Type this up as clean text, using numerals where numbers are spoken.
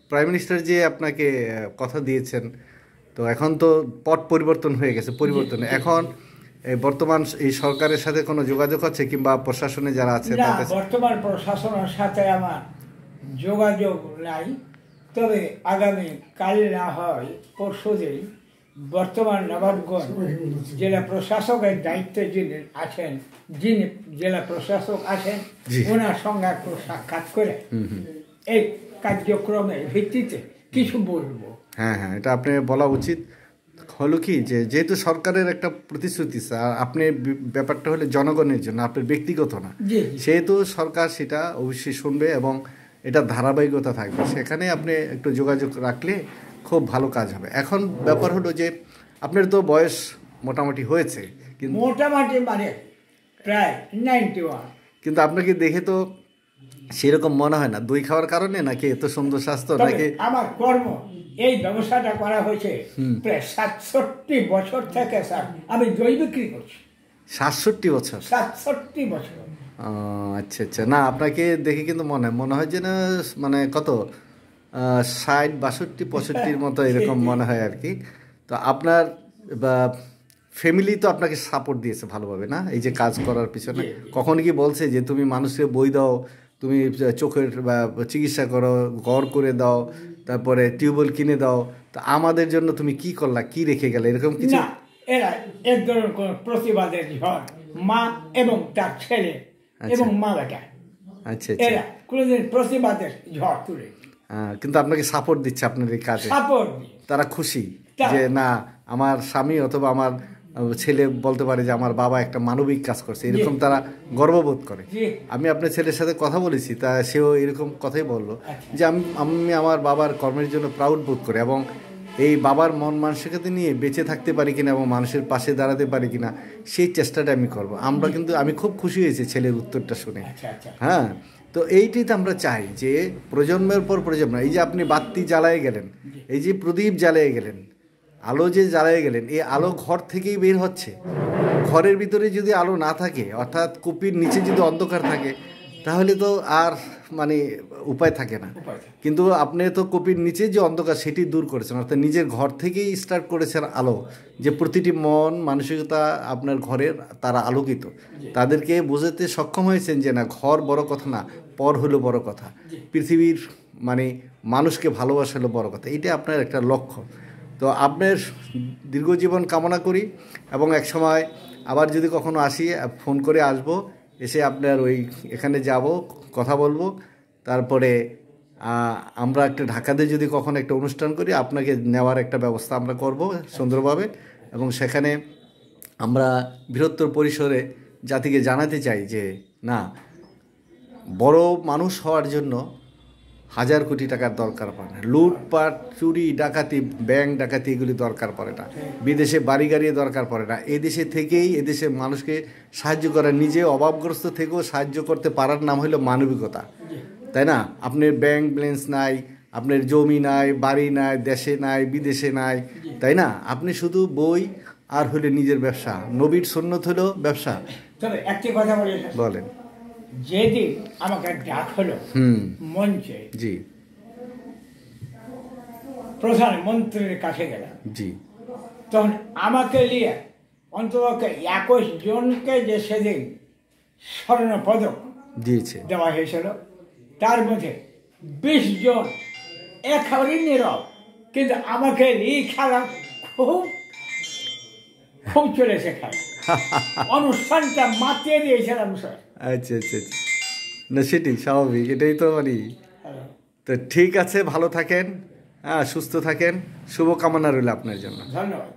Prime minister যে আপনাকে কথা দিয়েছেন, তো এখন তো পট পরিবর্তন হয়ে গেছে, পরিবর্তন এখন বর্তমান এই সরকারের সাথে কোনো যোগাযোগ আছে কিংবা প্রশাসনে যারা আছে না, বর্তমান প্রশাসনের সাথে আমার যোগাযোগ নাই। তবে আগামী কাল না হয় পরশু দিন বর্তমান নবাবগঞ্জ জেলা প্রশাসকের দায়িত্বে যিনি আছেন, যিনি জেলা প্রশাসক আছেন, ওনার সঙ্গে একটু সাক্ষাৎ করে এই কার্যক্রমের ভিত্তিতে কিছু বলবো। হ্যাঁ হ্যাঁ, এটা আপনি বলা উচিত। হলো কি যে যেহেতু সরকারের একটা প্রতিশ্রুতি, স্যার আপনি ব্যাপারটা হলে জনগণের জন্য, আপনার ব্যক্তিগত না, সেহেতু সরকার সেটা অবশ্যই শুনবে এবং এটা ধারাবাহিকতা থাকবে। সেখানে আপনি একটু যোগাযোগ রাখলে খুব ভালো কাজ হবে। এখন ব্যাপার হলো যে আপনার তো বয়স মোটামুটি হয়েছে, কিন্তু মোটামুটি মানে প্রায় 91, কিন্তু আপনাকে দেখে তো সেরকম মনে হয় না। দই খাওয়ার কারণে নাকি এত সুন্দর স্বাস্থ্য, নাকি আমার কর্ম এই ব্যবসাটা করা হয়েছে প্রায় 67 বছর থেকে। স্যার আমি দই বিক্রি করছি 67 বছর। 67 বছর। আচ্ছা আচ্ছা, না আপনাকে দেখে কিন্তু মনে হয় যে না, মানে কত 60, 62, 65 মতো এরকম মনে হয় আর কি। তো আপনার ফ্যামিলি তো আপনাকে সাপোর্ট দিয়েছে ভালোভাবে না, এই যে কাজ করার পিছনে? কখনো কি বলছে যে তুমি মানুষকে বই দাও, তুমি চোখের চিকিৎসা করো, ঘর করে দাও, তারপরে টিউবওয়েল কিনে দাও, তো আমাদের জন্য তুমি কি করলা, কি রেখে গেলে, এরকম কিছু? না, এরা এক ধরনের কোন প্রতিবাদের ঝড়, মা এবং তার ছেলে এবং মা বেটা, আচ্ছা আচ্ছা, এরা কোনোদিন প্রতিবাদের ঝড় তুলে, কিন্তু আপনাকে সাপোর্ট দিচ্ছে আপনার এই কাজে, সাপোর্ট। তারা খুশি যে না আমার স্বামী অথবা আমার ছেলে বলতে পারে যে আমার বাবা একটা মানবিক কাজ করছে, এরকম তারা গর্ববোধ করে। আমি আপনার ছেলের সাথে কথা বলেছি, তা সেও এরকম কথাই বললো যে আমি আমার বাবার কর্মের জন্য প্রাউড বোধ করি এবং এই বাবার মন মানসিকতা নিয়ে বেঁচে থাকতে পারি কিনা এবং মানুষের পাশে দাঁড়াতে পারি কিনা সেই চেষ্টাটা আমি করব। আমরা কিন্তু আমি খুব খুশি হয়েছি ছেলের উত্তরটা শুনে। হ্যাঁ, তো এইটাই তো আমরা চাই যে প্রজন্মের পর প্রজন্ম, এই যে আপনি বাতি জ্বালায় গেলেন, এই যে প্রদীপ জ্বালিয়ে গেলেন, আলো যে জ্বালিয়ে গেলেন, এই আলো ঘর থেকেই বের হচ্ছে। ঘরের ভিতরে যদি আলো না থাকে, অর্থাৎ কুপির নিচে যদি অন্ধকার থাকে, তাহলে তো আর মানে উপায় থাকে না। কিন্তু আপনি তো কপির নিচে যে অন্ধকার সেটি দূর করেছেন, অর্থাৎ নিজের ঘর থেকেই স্টার্ট করেছেন আলো, যে প্রতিটি মন মানসিকতা আপনার ঘরের তারা আলোকিত, তাদেরকে বোঝাতে সক্ষম হয়েছেন যে না, ঘর বড় কথা না, পর হলো বড় কথা, পৃথিবীর মানে মানুষকে ভালোবাসা হলো বড় কথা। এইটা আপনার একটা লক্ষ্য। তো আপনার দীর্ঘজীবন কামনা করি এবং এক সময় আবার যদি কখনো আসি ফোন করে আসবো, এসে আপনার ওই এখানে যাব, কথা বলবো, তারপরে আমরা একটা ঢাকাতে যদি কখনো একটা অনুষ্ঠান করি, আপনাকে নেওয়ার একটা ব্যবস্থা আমরা করব সুন্দরভাবে, এবং সেখানে আমরা বৃহত্তর পরিসরে জাতিকে জানাতে চাই যে না, বড় মানুষ হওয়ার জন্য 1000 কোটি টাকার দরকার পড়ে না, লুটপাট চুরি ডাকাতি ব্যাংক ডাকাতি এগুলি দরকার পড়ে না, বিদেশে বাড়ি গাড়ি দরকার পড়ে না। এদেশে থেকেই এদেশের মানুষকে সাহায্য করা, নিজে অভাবগ্রস্ত থেকেও সাহায্য করতে পারার নাম হলো মানবিকতা, তাই না? আপনার ব্যাংক ব্যালেন্স নাই, আপনার জমি নাই, বাড়ি নাই, দেশে নাই, বিদেশে নাই, তাই না? আপনি শুধু বই আর হলে নিজের ব্যবসা। নবীর সুন্নত হলো ব্যবসা। তবে একটি কথা বলেন। যেদিন আমাকে ডাক হলো মঞ্চে, জি, প্রধানমন্ত্রীর কাছে গেলাম, জি, তখন আমাকে নিয়ে অন্তত 21 জনকে যে সেদিন স্বর্ণ পদক দিয়েছে দেওয়া হয়েছিল, তার মধ্যে 20 জন একেবারেই নীরব, কিন্তু আমাকে নিয়ে খেলা খুব খুব চলেছে খেলা। অনুষ্ঠানটা মাতিয়ে দিয়েছিলাম স্যার। আচ্ছা আচ্ছা আচ্ছা, না সেটি স্বাভাবিক, এটাই তো মানে। তো ঠিক আছে, ভালো থাকেন, হ্যাঁ সুস্থ থাকেন, শুভকামনা রইল আপনার জন্য। ধন্যবাদ।